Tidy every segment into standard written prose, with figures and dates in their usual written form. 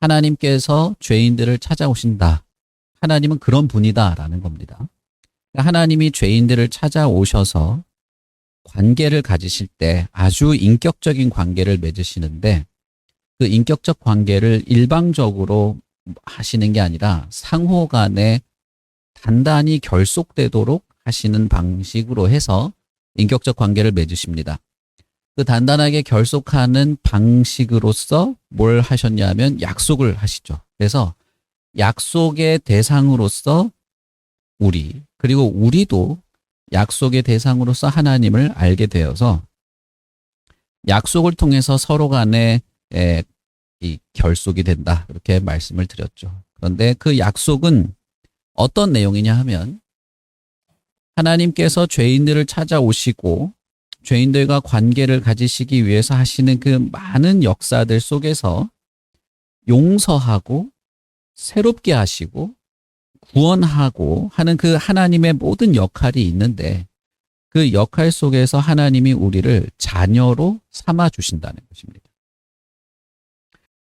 하나님께서 죄인들을 찾아오신다. 하나님은 그런 분이다라는 겁니다. 하나님이 죄인들을 찾아오셔서 관계를 가지실 때 아주 인격적인 관계를 맺으시는데 그 인격적 관계를 일방적으로 하시는 게 아니라 상호 간에 단단히 결속되도록 하시는 방식으로 해서 인격적 관계를 맺으십니다. 그 단단하게 결속하는 방식으로서 뭘 하셨냐면 약속을 하시죠. 그래서 약속의 대상으로서 우리, 그리고 우리도 약속의 대상으로서 하나님을 알게 되어서 약속을 통해서 서로 간에 이 결속이 된다. 이렇게 말씀을 드렸죠. 그런데 그 약속은 어떤 내용이냐 하면 하나님께서 죄인들을 찾아오시고 죄인들과 관계를 가지시기 위해서 하시는 그 많은 역사들 속에서 용서하고 새롭게 하시고 구원하고 하는 그 하나님의 모든 역할이 있는데 그 역할 속에서 하나님이 우리를 자녀로 삼아 주신다는 것입니다.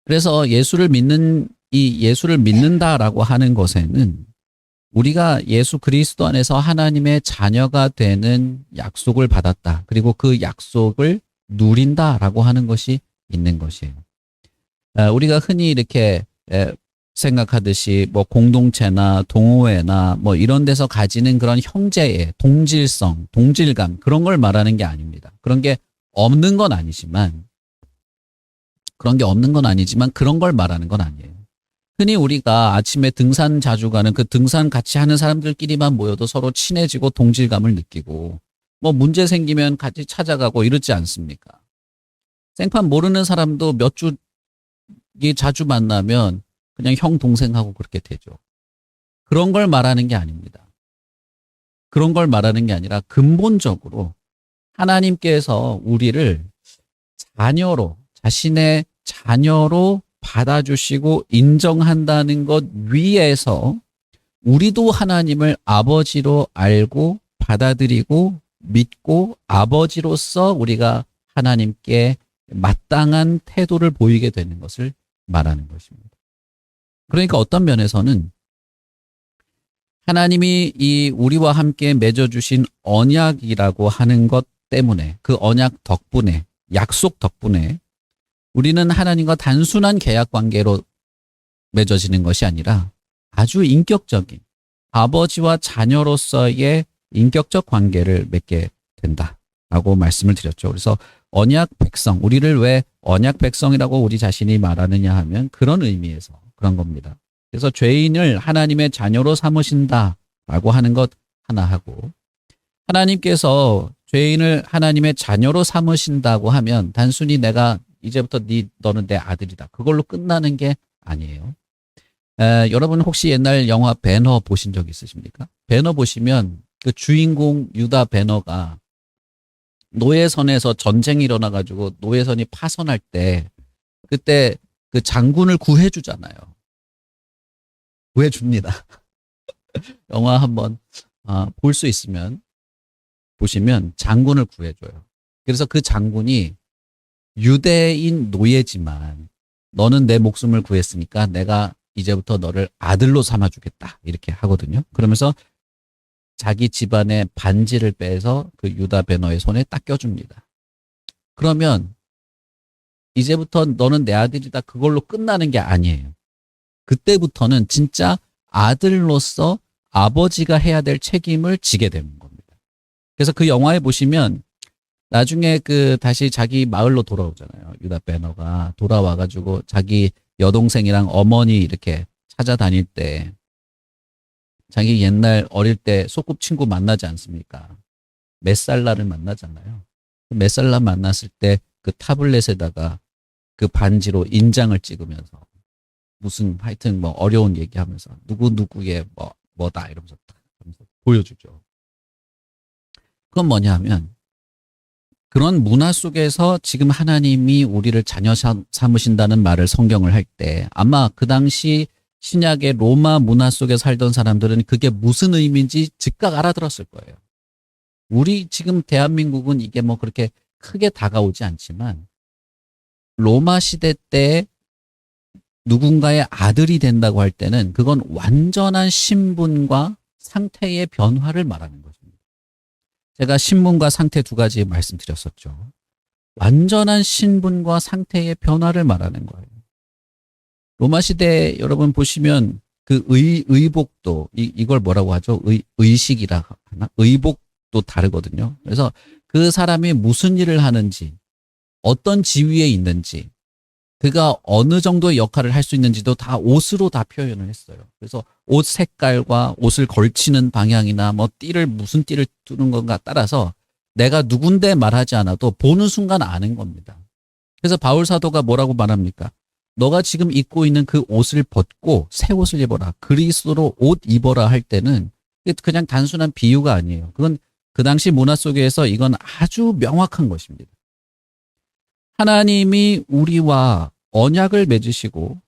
그래서 예수를 믿는다라고 하는 것에는 우리가 예수 그리스도 안에서 하나님의 자녀가 되는 약속을 받았다. 그리고 그 약속을 누린다라고 하는 것이 있는 것이에요. 우리가 흔히 이렇게 생각하듯이 뭐 공동체나 동호회나 뭐 이런 데서 가지는 그런 형제의 동질성, 동질감 그런 걸 말하는 게 아닙니다. 그런 게 없는 건 아니지만 그런 걸 말하는 건 아니에요. 흔히 우리가 아침에 등산 자주 가는 그 등산 같이 하는 사람들끼리만 모여도 서로 친해지고 동질감을 느끼고 뭐 문제 생기면 같이 찾아가고 이러지 않습니까? 생판 모르는 사람도 몇 주 자주 만나면 그냥 형 동생하고 그렇게 되죠. 그런 걸 말하는 게 아닙니다. 그런 걸 말하는 게 아니라 근본적으로 하나님께서 우리를 자신의 자녀로 받아주시고 인정한다는 것 위에서 우리도 하나님을 아버지로 알고 받아들이고 믿고 아버지로서 우리가 하나님께 마땅한 태도를 보이게 되는 것을 말하는 것입니다. 그러니까 어떤 면에서는 하나님이 이 우리와 함께 맺어주신 언약이라고 하는 것 때문에 그 언약 덕분에 약속 덕분에 우리는 하나님과 단순한 계약 관계로 맺어지는 것이 아니라 아주 인격적인 아버지와 자녀로서의 인격적 관계를 맺게 된다라고 말씀을 드렸죠. 그래서 언약 백성, 우리를 왜 언약 백성이라고 우리 자신이 말하느냐 하면 그런 의미에서 그런 겁니다. 그래서 죄인을 하나님의 자녀로 삼으신다라고 하는 것 하나 하고 하나님께서 죄인을 하나님의 자녀로 삼으신다고 하면 단순히 내가 이제부터 너는 내 아들이다. 그걸로 끝나는 게 아니에요. 여러분 혹시 옛날 영화 배너 보신 적 있으십니까? 배너 보시면 그 주인공 유다 배너가 노예선에서 전쟁이 일어나가지고 노예선이 파손할 때 그때 그 장군을 구해주잖아요. 구해줍니다. 영화 한번 볼 수 있으면 보시면 장군을 구해줘요. 그래서 그 장군이 유대인 노예지만 너는 내 목숨을 구했으니까 내가 이제부터 너를 아들로 삼아주겠다 이렇게 하거든요. 그러면서 자기 집안의 반지를 빼서 그 유다 베너의 손에 딱 껴줍니다. 그러면 이제부터 너는 내 아들이다 그걸로 끝나는 게 아니에요. 그때부터는 진짜 아들로서 아버지가 해야 될 책임을 지게 되는 겁니다. 그래서 그 영화에 보시면 나중에 다시 자기 마을로 돌아오잖아요. 유다 베너가 돌아와가지고 자기 여동생이랑 어머니 이렇게 찾아다닐 때 자기 옛날 어릴 때 소꿉친구 만나지 않습니까? 메살라를 만나잖아요. 메살라 만났을 때 그 타블렛에다가 그 반지로 인장을 찍으면서 무슨 하여튼 뭐 어려운 얘기하면서 누구누구의 뭐다 이러면서 딱 보여주죠. 그건 뭐냐 하면 그런 문화 속에서 지금 하나님이 우리를 자녀 삼으신다는 말을 성경을 할 때 아마 그 당시 신약의 로마 문화 속에 살던 사람들은 그게 무슨 의미인지 즉각 알아들었을 거예요. 우리 지금 대한민국은 이게 뭐 그렇게 크게 다가오지 않지만 로마 시대 때 누군가의 아들이 된다고 할 때는 그건 완전한 신분과 상태의 변화를 말하는 것입니다. 제가 신분과 상태 두 가지 말씀드렸었죠. 완전한 신분과 상태의 변화를 말하는 거예요. 로마 시대 여러분 보시면 그 의복도 이걸 뭐라고 하죠? 의식이라 하나? 의복도 다르거든요. 그래서 그 사람이 무슨 일을 하는지, 어떤 지위에 있는지, 그가 어느 정도의 역할을 할 수 있는지도 다 옷으로 다 표현을 했어요. 그래서 옷 색깔과 옷을 걸치는 방향이나 뭐 무슨 띠를 두는 건가 따라서 내가 누군데 말하지 않아도 보는 순간 아는 겁니다. 그래서 바울 사도가 뭐라고 말합니까? 너가 지금 입고 있는 그 옷을 벗고 새 옷을 입어라. 그리스도로 옷 입어라 할 때는 그냥 단순한 비유가 아니에요. 그건 그 당시 문화 속에서 이건 아주 명확한 것입니다. 하나님이 우리와 언약을 맺으시고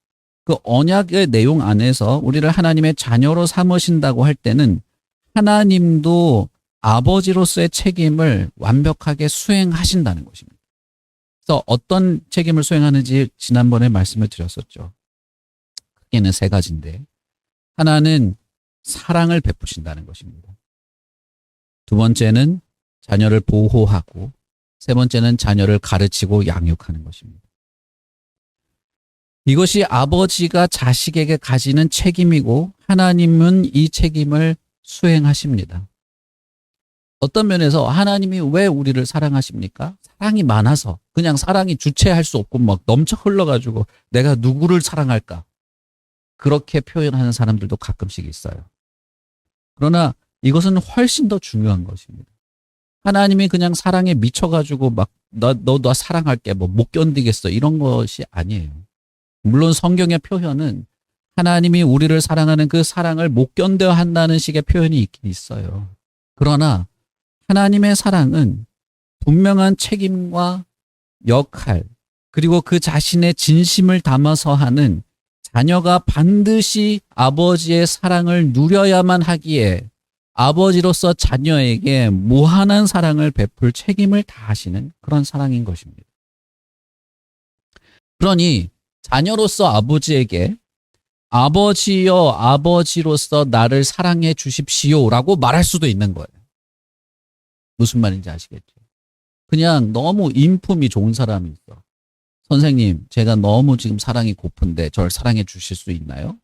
그 언약의 내용 안에서 우리를 하나님의 자녀로 삼으신다고 할 때는 하나님도 아버지로서의 책임을 완벽하게 수행하신다는 것입니다. 그래서 어떤 책임을 수행하는지 지난번에 말씀을 드렸었죠. 크게는 세 가지인데 하나는 사랑을 베푸신다는 것입니다. 두 번째는 자녀를 보호하고 세 번째는 자녀를 가르치고 양육하는 것입니다. 이것이 아버지가 자식에게 가지는 책임이고 하나님은 이 책임을 수행하십니다. 어떤 면에서 하나님이 왜 우리를 사랑하십니까? 사랑이 많아서 그냥 사랑이 주체할 수 없고 막 넘쳐 흘러가지고 내가 누구를 사랑할까? 그렇게 표현하는 사람들도 가끔씩 있어요. 그러나 이것은 훨씬 더 중요한 것입니다. 하나님이 그냥 사랑에 미쳐가지고 막 나 사랑할게 뭐 못 견디겠어 이런 것이 아니에요. 물론 성경의 표현은 하나님이 우리를 사랑하는 그 사랑을 못 견뎌 한다는 식의 표현이 있긴 있어요. 그러나 하나님의 사랑은 분명한 책임과 역할 그리고 그 자신의 진심을 담아서 하는 자녀가 반드시 아버지의 사랑을 누려야만 하기에 아버지로서 자녀에게 무한한 사랑을 베풀 책임을 다하시는 그런 사랑인 것입니다. 그러니 자녀로서 아버지에게 아버지여 아버지로서 나를 사랑해 주십시오라고 말할 수도 있는 거예요. 무슨 말인지 아시겠죠? 그냥 너무 인품이 좋은 사람이 있어. 선생님, 제가 너무 지금 사랑이 고픈데 저를 사랑해 주실 수 있나요?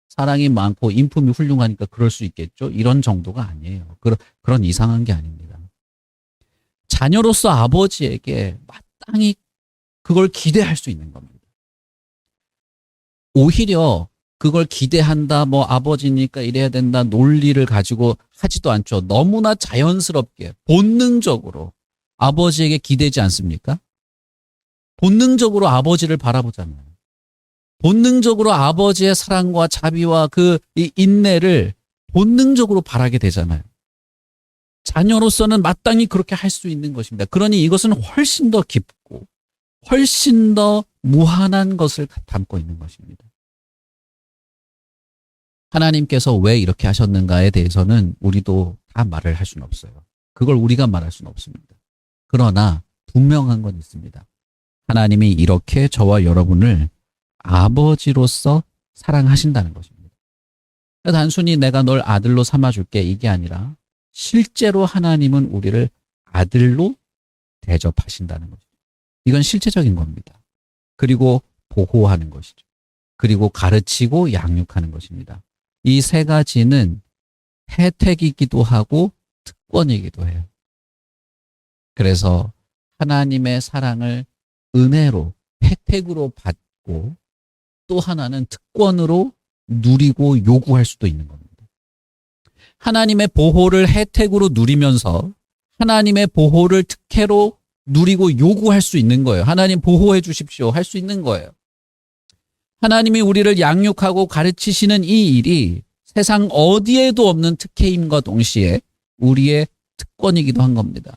사랑이 많고 인품이 훌륭하니까 그럴 수 있겠죠? 이런 정도가 아니에요. 그런 이상한 게 아닙니다. 자녀로서 아버지에게 마땅히 그걸 기대할 수 있는 겁니다. 오히려 그걸 기대한다, 뭐 아버지니까 이래야 된다, 논리를 가지고 하지도 않죠. 너무나 자연스럽게, 본능적으로 아버지에게 기대지 않습니까? 본능적으로 아버지를 바라보잖아요. 본능적으로 아버지의 사랑과 자비와 이 인내를 본능적으로 바라게 되잖아요. 자녀로서는 마땅히 그렇게 할 수 있는 것입니다. 그러니 이것은 훨씬 더 깊고 훨씬 더 무한한 것을 담고 있는 것입니다. 하나님께서 왜 이렇게 하셨는가에 대해서는 우리도 다 말을 할 수는 없어요. 그걸 우리가 말할 수는 없습니다. 그러나 분명한 건 있습니다. 하나님이 이렇게 저와 여러분을 아버지로서 사랑하신다는 것입니다. 단순히 내가 널 아들로 삼아줄게 이게 아니라 실제로 하나님은 우리를 아들로 대접하신다는 것이죠. 이건 실제적인 겁니다. 그리고 보호하는 것이죠. 그리고 가르치고 양육하는 것입니다. 이 세 가지는 혜택이기도 하고 특권이기도 해요. 그래서 하나님의 사랑을 은혜로 혜택으로 받고 또 하나는 특권으로 누리고 요구할 수도 있는 겁니다. 하나님의 보호를 혜택으로 누리면서 하나님의 보호를 특혜로 누리고 요구할 수 있는 거예요. 하나님 보호해 주십시오 할 수 있는 거예요. 하나님이 우리를 양육하고 가르치시는 이 일이 세상 어디에도 없는 특혜임과 동시에 우리의 특권이기도 한 겁니다.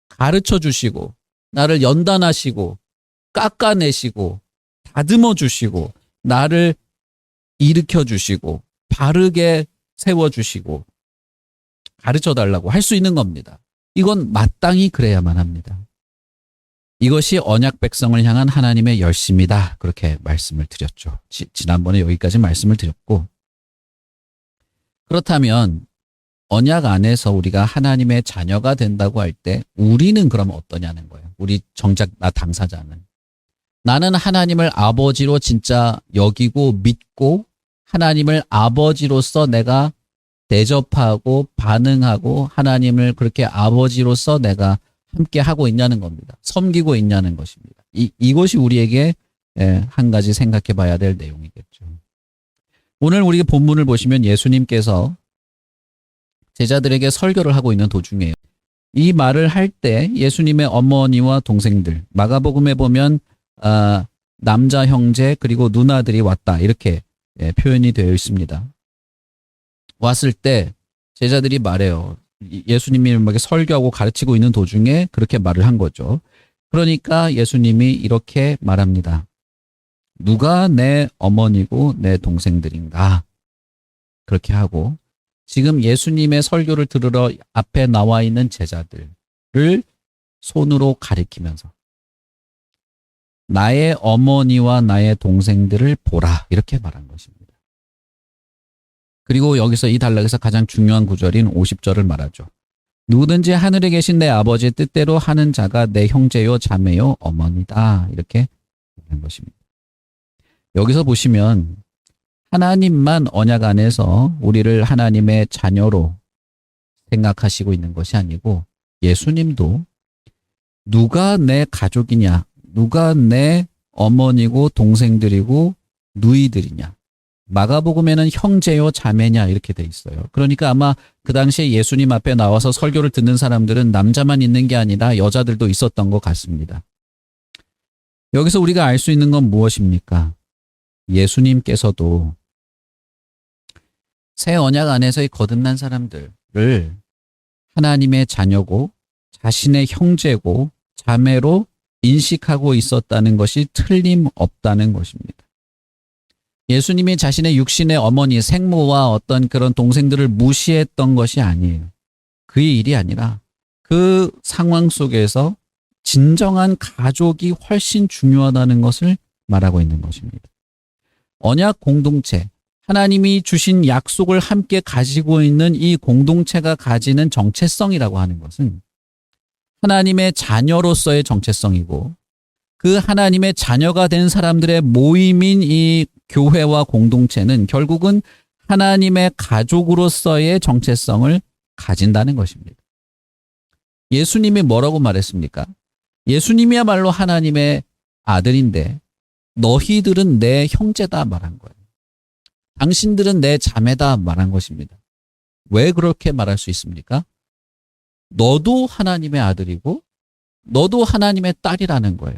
가르쳐 주시고 나를 연단하시고 깎아내시고 다듬어 주시고 나를 일으켜 주시고 바르게 세워 주시고 가르쳐 달라고 할 수 있는 겁니다. 이건 마땅히 그래야만 합니다. 이것이 언약 백성을 향한 하나님의 열심이다. 그렇게 말씀을 드렸죠. 지난번에 여기까지 말씀을 드렸고, 그렇다면 언약 안에서 우리가 하나님의 자녀가 된다고 할 때 우리는 그럼 어떠냐는 거예요. 우리 정작 나 당사자는. 나는 하나님을 아버지로 진짜 여기고 믿고 하나님을 아버지로서 내가 대접하고 반응하고 하나님을 그렇게 아버지로서 내가 함께 하고 있냐는 겁니다. 섬기고 있냐는 것입니다. 이것이 우리에게 한 가지 생각해 봐야 될 내용이겠죠. 오늘 우리 본문을 보시면 예수님께서 제자들에게 설교를 하고 있는 도중에요. 이 말을 할 때 예수님의 어머니와 동생들, 마가복음에 보면 남자 형제 그리고 누나들이 왔다 이렇게 표현이 되어 있습니다. 왔을 때 제자들이 말해요. 예수님이 막 설교하고 가르치고 있는 도중에 그렇게 말을 한 거죠. 그러니까 예수님이 이렇게 말합니다. 누가 내 어머니고 내 동생들인가? 그렇게 하고 지금 예수님의 설교를 들으러 앞에 나와 있는 제자들을 손으로 가리키면서 나의 어머니와 나의 동생들을 보라 이렇게 말한 것입니다. 그리고 여기서 이 단락에서 가장 중요한 구절인 50절을 말하죠. 누구든지 하늘에 계신 내 아버지의 뜻대로 하는 자가 내 형제요 자매요 어머니다 이렇게 말한 것입니다. 여기서 보시면 하나님만 언약 안에서 우리를 하나님의 자녀로 생각하시고 있는 것이 아니고 예수님도 누가 내 가족이냐, 누가 내 어머니고 동생들이고 누이들이냐, 마가복음에는 형제요 자매냐 이렇게 돼 있어요. 그러니까 아마 그 당시에 예수님 앞에 나와서 설교를 듣는 사람들은 남자만 있는 게 아니라 여자들도 있었던 것 같습니다. 여기서 우리가 알 수 있는 건 무엇입니까? 예수님께서도 새 언약 안에서의 거듭난 사람들을 하나님의 자녀고 자신의 형제고 자매로 인식하고 있었다는 것이 틀림없다는 것입니다. 예수님이 자신의 육신의 어머니, 생모와 어떤 그런 동생들을 무시했던 것이 아니에요. 그의 일이 아니라 그 상황 속에서 진정한 가족이 훨씬 중요하다는 것을 말하고 있는 것입니다. 언약 공동체, 하나님이 주신 약속을 함께 가지고 있는 이 공동체가 가지는 정체성이라고 하는 것은 하나님의 자녀로서의 정체성이고 그 하나님의 자녀가 된 사람들의 모임인 이 교회와 공동체는 결국은 하나님의 가족으로서의 정체성을 가진다는 것입니다. 예수님이 뭐라고 말했습니까? 예수님이야말로 하나님의 아들인데 너희들은 내 형제다 말한 거예요. 당신들은 내 자매다 말한 것입니다. 왜 그렇게 말할 수 있습니까? 너도 하나님의 아들이고 너도 하나님의 딸이라는 거예요.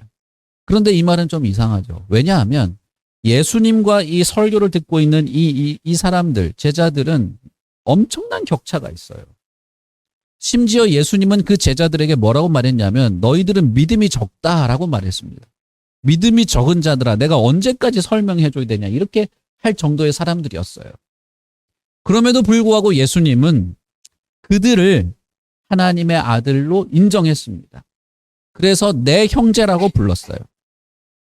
그런데 이 말은 좀 이상하죠. 왜냐하면 예수님과 이 설교를 듣고 있는 이 사람들, 제자들은 엄청난 격차가 있어요. 심지어 예수님은 그 제자들에게 뭐라고 말했냐면 너희들은 믿음이 적다라고 말했습니다. 믿음이 적은 자들아 내가 언제까지 설명해줘야 되냐 이렇게 할 정도의 사람들이었어요. 그럼에도 불구하고 예수님은 그들을 하나님의 아들로 인정했습니다. 그래서 내 형제라고 불렀어요.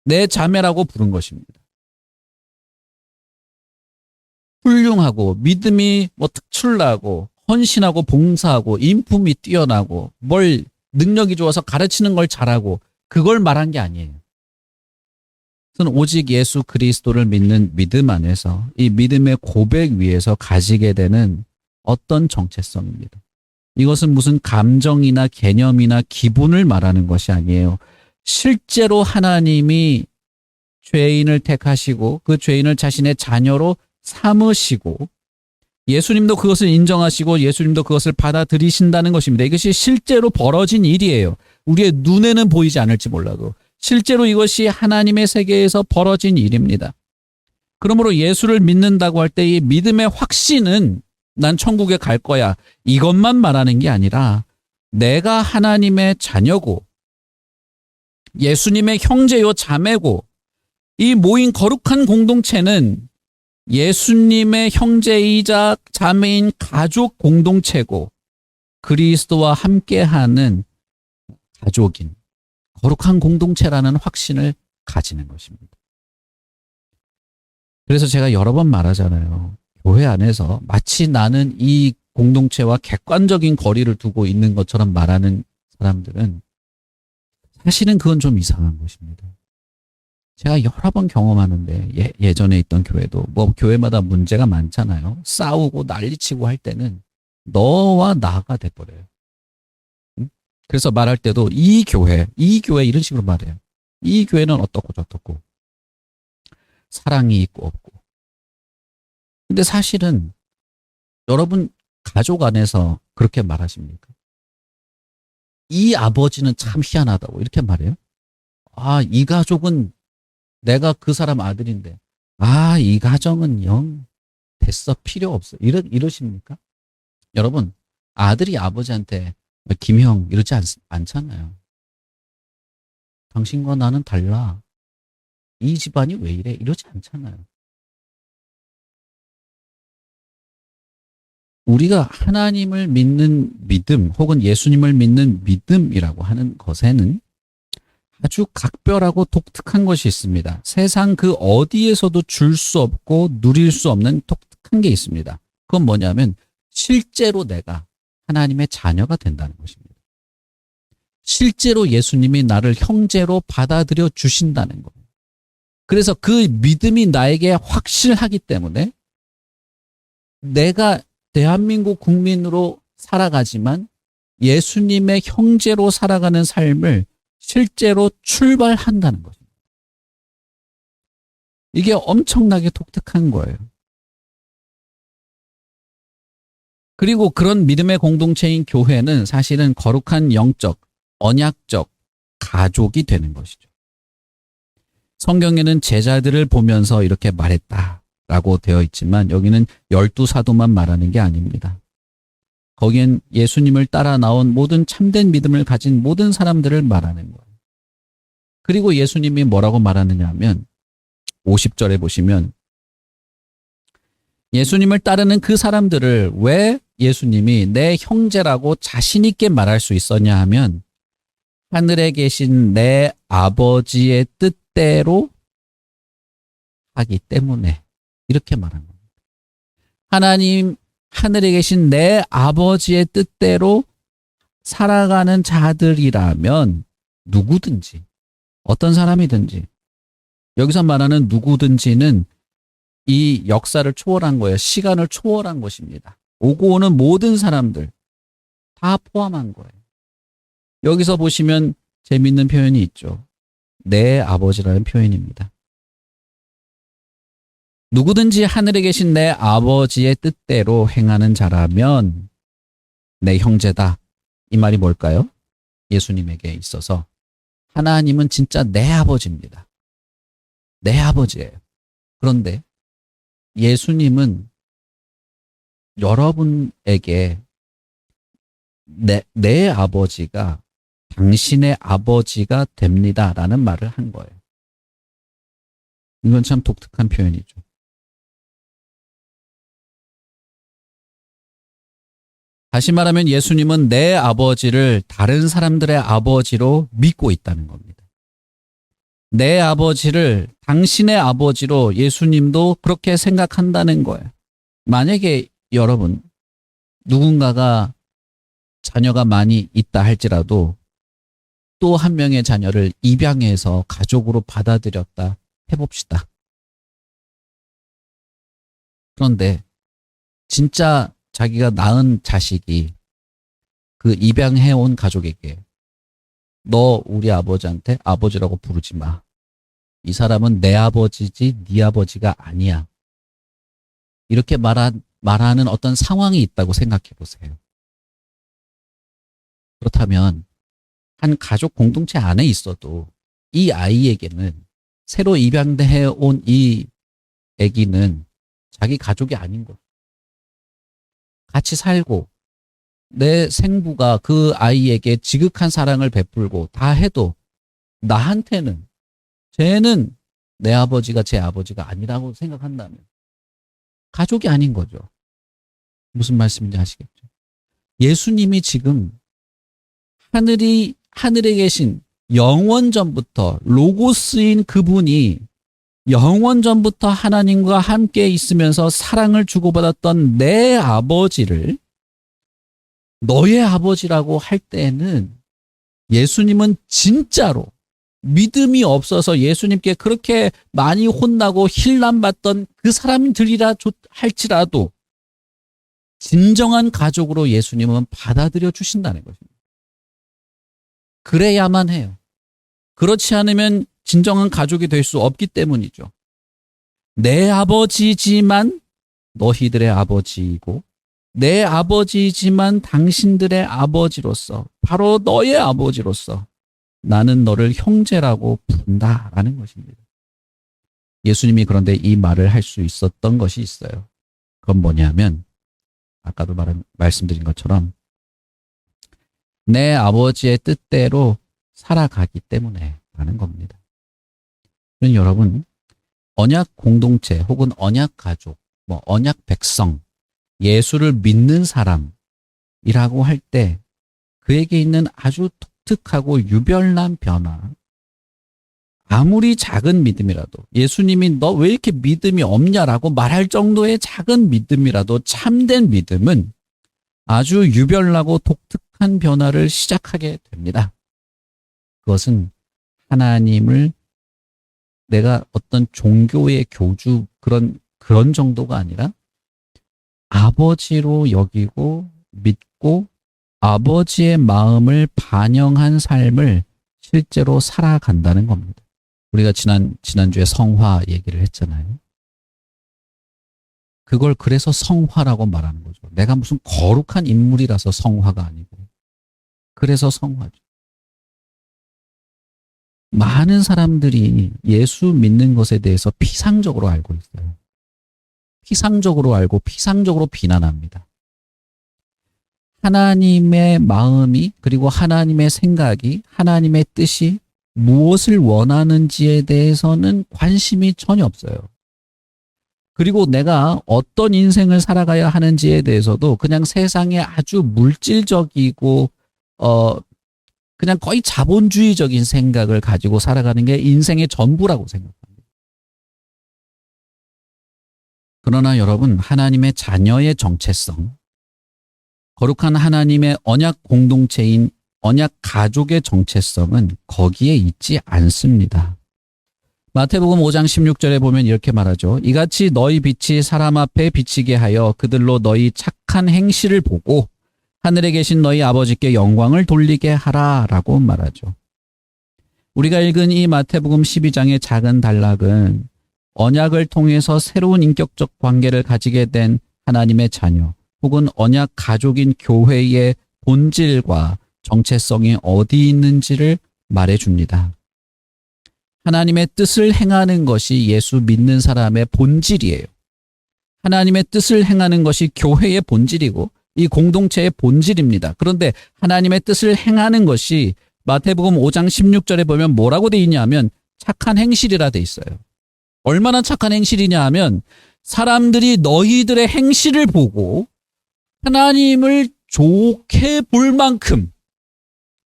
내 자매라고 부른 것입니다. 훌륭하고 믿음이 특출나고 헌신하고 봉사하고 인품이 뛰어나고 뭘 능력이 좋아서 가르치는 걸 잘하고 그걸 말한 게 아니에요. 그것은 오직 예수 그리스도를 믿는 믿음 안에서 이 믿음의 고백 위에서 가지게 되는 어떤 정체성입니다. 이것은 무슨 감정이나 개념이나 기분을 말하는 것이 아니에요. 실제로 하나님이 죄인을 택하시고 그 죄인을 자신의 자녀로 삼으시고 예수님도 그것을 인정하시고 예수님도 그것을 받아들이신다는 것입니다. 이것이 실제로 벌어진 일이에요. 우리의 눈에는 보이지 않을지 몰라도 실제로 이것이 하나님의 세계에서 벌어진 일입니다. 그러므로 예수를 믿는다고 할 때 이 믿음의 확신은 난 천국에 갈 거야 이것만 말하는 게 아니라 내가 하나님의 자녀고 예수님의 형제요 자매고 이 모인 거룩한 공동체는 예수님의 형제이자 자매인 가족 공동체고 그리스도와 함께하는 가족인 거룩한 공동체라는 확신을 가지는 것입니다. 그래서 제가 여러 번 말하잖아요. 교회 안에서 마치 나는 이 공동체와 객관적인 거리를 두고 있는 것처럼 말하는 사람들은 사실은 그건 좀 이상한 것입니다. 제가 여러 번 경험하는데 예전에 있던 교회도 뭐 교회마다 문제가 많잖아요. 싸우고 난리치고 할 때는 너와 나가 돼버려요. 응? 그래서 말할 때도 이 교회 이런 식으로 말해요. 이 교회는 어떻고 저떻고 사랑이 있고 없고. 근데 사실은 여러분 가족 안에서 그렇게 말하십니까? 이 아버지는 참 희한하다고 이렇게 말해요. 아, 이 가족은 내가 그 사람 아들인데 이 가정은 영 됐어 필요 없어 이러십니까? 여러분 아들이 아버지한테 김형 이러지 않잖아요. 당신과 나는 달라. 이 집안이 왜 이래? 이러지 않잖아요. 우리가 하나님을 믿는 믿음 혹은 예수님을 믿는 믿음이라고 하는 것에는 아주 각별하고 독특한 것이 있습니다. 세상 그 어디에서도 줄 수 없고 누릴 수 없는 독특한 게 있습니다. 그건 뭐냐면 실제로 내가 하나님의 자녀가 된다는 것입니다. 실제로 예수님이 나를 형제로 받아들여 주신다는 거예요. 그래서 그 믿음이 나에게 확실하기 때문에 내가 대한민국 국민으로 살아가지만 예수님의 형제로 살아가는 삶을 실제로 출발한다는 것입니다. 이게 엄청나게 독특한 거예요. 그리고 그런 믿음의 공동체인 교회는 사실은 거룩한 영적, 언약적 가족이 되는 것이죠. 성경에는 제자들을 보면서 이렇게 말했다라고 되어 있지만 여기는 12사도만 말하는 게 아닙니다. 거기엔 예수님을 따라 나온 모든 참된 믿음을 가진 모든 사람들을 말하는 거예요. 그리고 예수님이 뭐라고 말하느냐 하면 50절에 보시면 예수님을 따르는 그 사람들을 왜 예수님이 내 형제라고 자신 있게 말할 수 있었냐 하면 하늘에 계신 내 아버지의 뜻대로 하기 때문에 이렇게 말한 겁니다. 하나님 하늘에 계신 내 아버지의 뜻대로 살아가는 자들이라면 누구든지 어떤 사람이든지 여기서 말하는 누구든지는 이 역사를 초월한 거예요. 시간을 초월한 것입니다. 오고 오는 모든 사람들 다 포함한 거예요. 여기서 보시면 재밌는 표현이 있죠. 내 아버지라는 표현입니다. 누구든지 하늘에 계신 내 아버지의 뜻대로 행하는 자라면 내 형제다. 이 말이 뭘까요? 예수님에게 있어서 하나님은 진짜 내 아버지입니다. 내 아버지예요. 그런데 예수님은 여러분에게 내 아버지가 당신의 아버지가 됩니다라는 말을 한 거예요. 이건 참 독특한 표현이죠. 다시 말하면 예수님은 내 아버지를 다른 사람들의 아버지로 믿고 있다는 겁니다. 내 아버지를 당신의 아버지로 예수님도 그렇게 생각한다는 거예요. 만약에 여러분 누군가가 자녀가 많이 있다 할지라도 또 한 명의 자녀를 입양해서 가족으로 받아들였다 해봅시다. 그런데 진짜 자기가 낳은 자식이 그 입양해온 가족에게 너 우리 아버지한테 아버지라고 부르지 마. 이 사람은 내 아버지지 네 아버지가 아니야. 이렇게 말하는 어떤 상황이 있다고 생각해 보세요. 그렇다면 한 가족 공동체 안에 있어도 이 아이에게는 새로 입양해 온 이 아기는 자기 가족이 아닌 것. 같이 살고 내 생부가 그 아이에게 지극한 사랑을 베풀고 다 해도 나한테는 쟤는 내 아버지가 제 아버지가 아니라고 생각한다면 가족이 아닌 거죠. 무슨 말씀인지 아시겠죠? 예수님이 지금 하늘에 계신 영원전부터 로고스인 그분이 영원전부터 하나님과 함께 있으면서 사랑을 주고받았던 내 아버지를 너의 아버지라고 할 때에는 예수님은 진짜로 믿음이 없어서 예수님께 그렇게 많이 혼나고 힐난받던 그 사람들이라 할지라도 진정한 가족으로 예수님은 받아들여 주신다는 것입니다. 그래야만 해요. 그렇지 않으면 진정한 가족이 될 수 없기 때문이죠. 내 아버지지만 너희들의 아버지이고 내 아버지이지만 당신들의 아버지로서 바로 너의 아버지로서 나는 너를 형제라고 부른다라는 것입니다. 예수님이 그런데 이 말을 할 수 있었던 것이 있어요. 그건 뭐냐면 아까도 말씀드린 것처럼 내 아버지의 뜻대로 살아가기 때문에 라는 겁니다. 여러분, 언약 공동체 혹은 언약 가족, 언약 백성, 예수를 믿는 사람이라고 할 때 그에게 있는 아주 독특하고 유별난 변화, 아무리 작은 믿음이라도 예수님이 너 왜 이렇게 믿음이 없냐라고 말할 정도의 작은 믿음이라도 참된 믿음은 아주 유별나고 독특한 변화를 시작하게 됩니다. 그것은 하나님을 내가 어떤 종교의 교주 그런 정도가 아니라 아버지로 여기고 믿고 아버지의 마음을 반영한 삶을 실제로 살아간다는 겁니다. 우리가 지난주에 성화 얘기를 했잖아요. 그걸 그래서 성화라고 말하는 거죠. 내가 무슨 거룩한 인물이라서 성화가 아니고 그래서 성화죠. 많은 사람들이 예수 믿는 것에 대해서 피상적으로 알고 있어요. 피상적으로 알고 피상적으로 비난합니다. 하나님의 마음이 그리고 하나님의 생각이 하나님의 뜻이 무엇을 원하는지에 대해서는 관심이 전혀 없어요. 그리고 내가 어떤 인생을 살아가야 하는지에 대해서도 그냥 세상에 아주 물질적이고 그냥 거의 자본주의적인 생각을 가지고 살아가는 게 인생의 전부라고 생각합니다. 그러나 여러분, 하나님의 자녀의 정체성, 거룩한 하나님의 언약 공동체인 언약 가족의 정체성은 거기에 있지 않습니다. 마태복음 5장 16절에 보면 이렇게 말하죠. 이같이 너희 빛이 사람 앞에 비치게 하여 그들로 너희 착한 행실을 보고 하늘에 계신 너희 아버지께 영광을 돌리게 하라라고 말하죠. 우리가 읽은 이 마태복음 12장의 작은 단락은 언약을 통해서 새로운 인격적 관계를 가지게 된 하나님의 자녀 혹은 언약 가족인 교회의 본질과 정체성이 어디 있는지를 말해줍니다. 하나님의 뜻을 행하는 것이 예수 믿는 사람의 본질이에요. 하나님의 뜻을 행하는 것이 교회의 본질이고 이 공동체의 본질입니다. 그런데 하나님의 뜻을 행하는 것이 마태복음 5장 16절에 보면 뭐라고 돼 있냐면 착한 행실이라 돼 있어요. 얼마나 착한 행실이냐 하면 사람들이 너희들의 행실을 보고 하나님을 좋게 볼 만큼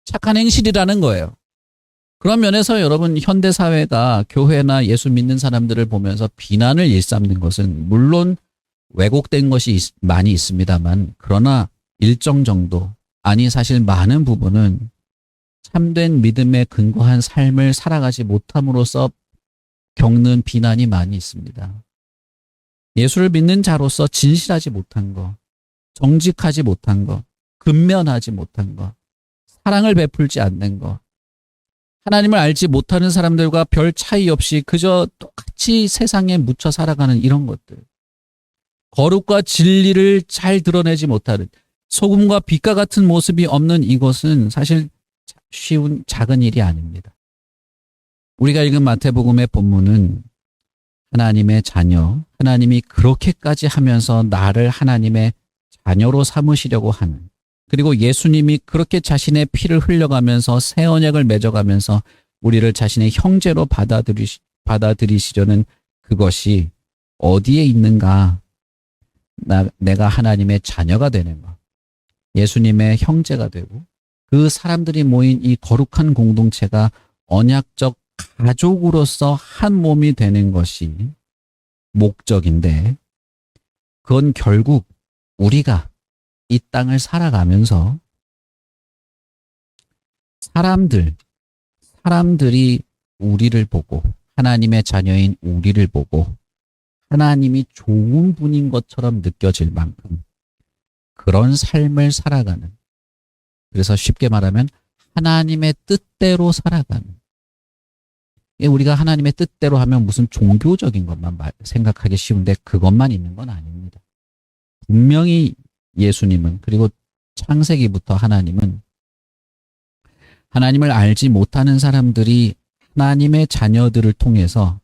착한 행실이라는 거예요. 그런 면에서 여러분, 현대사회가 교회나 예수 믿는 사람들을 보면서 비난을 일삼는 것은 물론 왜곡된 것이 많이 있습니다만, 그러나 일정 정도, 아니 사실 많은 부분은 참된 믿음에 근거한 삶을 살아가지 못함으로써 겪는 비난이 많이 있습니다. 예수를 믿는 자로서 진실하지 못한 것, 정직하지 못한 것, 근면하지 못한 것, 사랑을 베풀지 않는 것, 하나님을 알지 못하는 사람들과 별 차이 없이 그저 똑같이 세상에 묻혀 살아가는 이런 것들, 거룩과 진리를 잘 드러내지 못하는 소금과 빛과 같은 모습이 없는 이것은 사실 쉬운 작은 일이 아닙니다. 우리가 읽은 마태복음의 본문은 하나님의 자녀, 하나님이 그렇게까지 하면서 나를 하나님의 자녀로 삼으시려고 하는, 그리고 예수님이 그렇게 자신의 피를 흘려가면서 새 언약을 맺어가면서 우리를 자신의 형제로 받아들이시려는 그것이 어디에 있는가? 내가 하나님의 자녀가 되는 것, 예수님의 형제가 되고 그 사람들이 모인 이 거룩한 공동체가 언약적 가족으로서 한 몸이 되는 것이 목적인데, 그건 결국 우리가 이 땅을 살아가면서 사람들이 우리를 보고, 하나님의 자녀인 우리를 보고 하나님이 좋은 분인 것처럼 느껴질 만큼 그런 삶을 살아가는, 그래서 쉽게 말하면 하나님의 뜻대로 살아가는, 우리가 하나님의 뜻대로 하면 무슨 종교적인 것만 생각하기 쉬운데 그것만 있는 건 아닙니다. 분명히 예수님은, 그리고 창세기부터 하나님은 하나님을 알지 못하는 사람들이 하나님의 자녀들을 통해서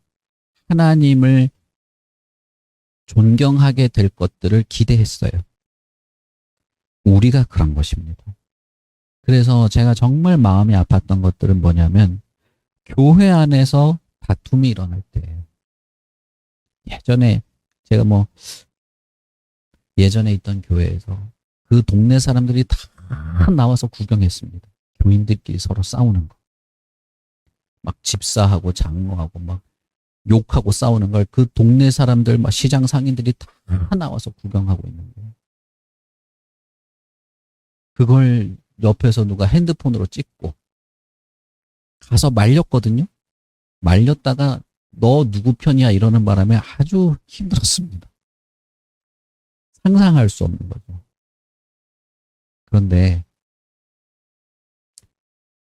하나님을 존경하게 될 것들을 기대했어요. 우리가 그런 것입니다. 그래서 제가 정말 마음이 아팠던 것들은 뭐냐면, 교회 안에서 다툼이 일어날 때, 제가 예전에 있던 교회에서 그 동네 사람들이 다 나와서 구경했습니다. 교인들끼리 서로 싸우는 거. 막 집사하고 장로하고 막 욕하고 싸우는 걸 그 동네 사람들, 막 시장 상인들이 다 나와서 구경하고 있는 거예요. 그걸 옆에서 누가 핸드폰으로 찍고 가서 말렸거든요. 말렸다가 너 누구 편이야 이러는 바람에 아주 힘들었습니다. 상상할 수 없는 거죠. 그런데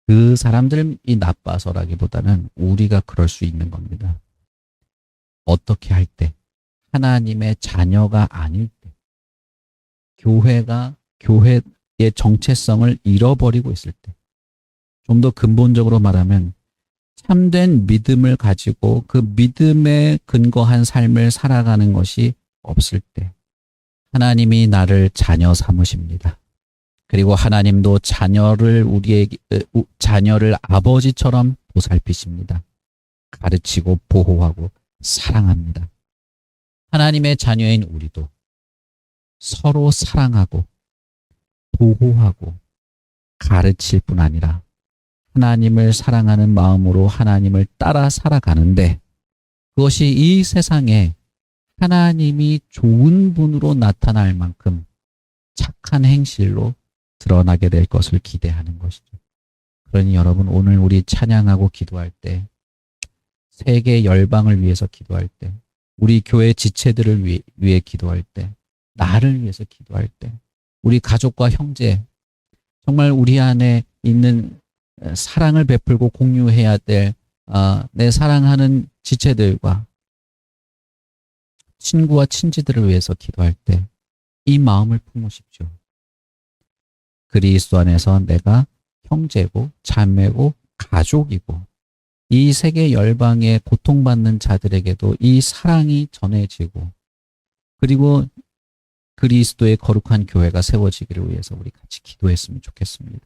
그 사람들이 나빠서라기보다는 우리가 그럴 수 있는 겁니다. 어떻게 할 때, 하나님의 자녀가 아닐 때, 교회의 정체성을 잃어버리고 있을 때, 좀 더 근본적으로 말하면 참된 믿음을 가지고 그 믿음에 근거한 삶을 살아가는 것이 없을 때, 하나님이 나를 자녀 삼으십니다. 그리고 하나님도 자녀를 아버지처럼 보살피십니다. 가르치고 보호하고 사랑합니다. 하나님의 자녀인 우리도 서로 사랑하고 보호하고 가르칠 뿐 아니라 하나님을 사랑하는 마음으로 하나님을 따라 살아가는데, 그것이 이 세상에 하나님이 좋은 분으로 나타날 만큼 착한 행실로 드러나게 될 것을 기대하는 것이죠. 그러니 여러분, 오늘 우리 찬양하고 기도할 때, 세계 열방을 위해서 기도할 때, 우리 교회 지체들을 위해 기도할 때, 나를 위해서 기도할 때, 우리 가족과 형제, 정말 우리 안에 있는 사랑을 베풀고 공유해야 될 내 사랑하는 지체들과 친구와 친지들을 위해서 기도할 때 이 마음을 품으십시오. 그리스도 안에서 내가 형제고 자매고 가족이고, 이 세계 열방에 고통받는 자들에게도 이 사랑이 전해지고, 그리고 그리스도의 거룩한 교회가 세워지기를 위해서 우리 같이 기도했으면 좋겠습니다.